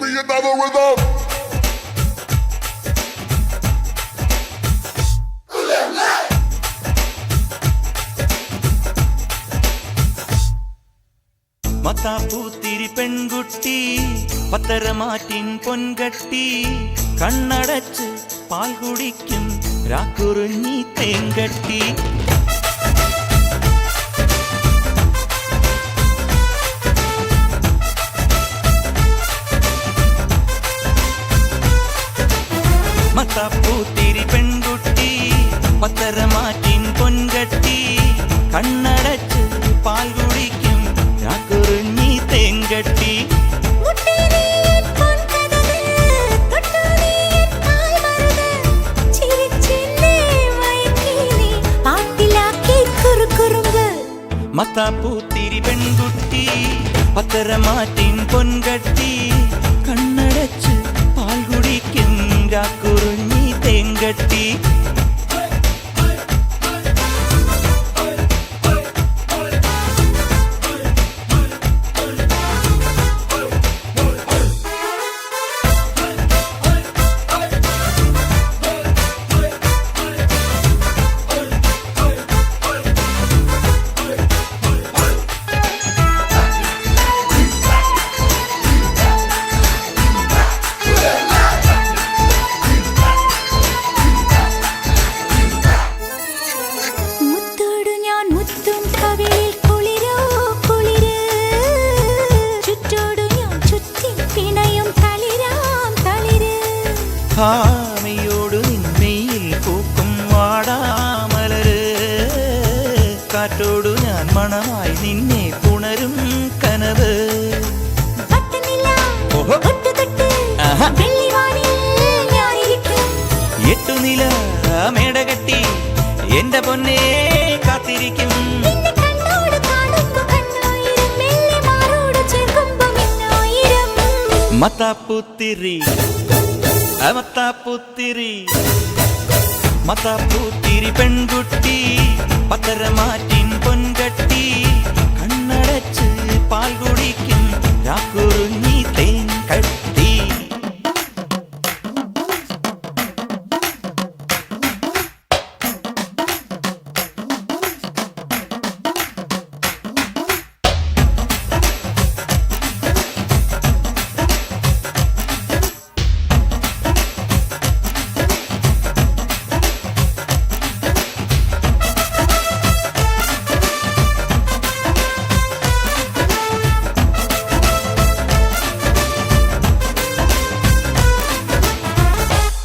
me another rhythm. മത്താപ്പൂത്തിരി പെൺകുട്ടി പത്തരമാറ്റിൻ പൊൻകട്ടി കണ്ണടച്ച് പാൽ കുടിക്കും രാക്കുറുഞ്ഞി തേങ്കട്ടി മത്താപ്പൂത്തിരി പെൺകുട്ടി പത്തരമാറ്റിൻ പൊൻകട്ടി കണ്ണടച്ച് പാൽ കുടിക്കും രാക്കുറുഞ്ഞി തേങ്കട്ടി മത്താപ്പൂത്തിരി പെൺകുട്ടി പത്തരമാറ്റിൻ പൊൻകട്ടി കണ്ണടച്ച് പാൽ കുടിക്കും രാക്കുറുഞ്ഞി തേങ്കട്ടി ആമയോടു നിന്നയിൽ പൂക്കും വാടാമലര് കാറ്റോടു ഞാൻ മണമായി നിന്നെ പുണരും കനവ് എട്ടുനില മേടകെട്ടി എന്റെ പൊന്നെ കാത്തിരിക്കും മത്താപ്പൂത്തിരി മത്താപ്പൂത്തിരി മത്താപ്പൂത്തിരി പെൺകുട്ടി പത്തരമാറ്റിൻ പൊൻകട്ടി കണ്ണടച്ച് പാൽ കുടിക്കും രാക്കുറുഞ്ഞി തേങ്കട്ടി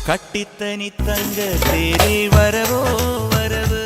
கட்டித்தனி தங்க தேரில் வரவோ வரவு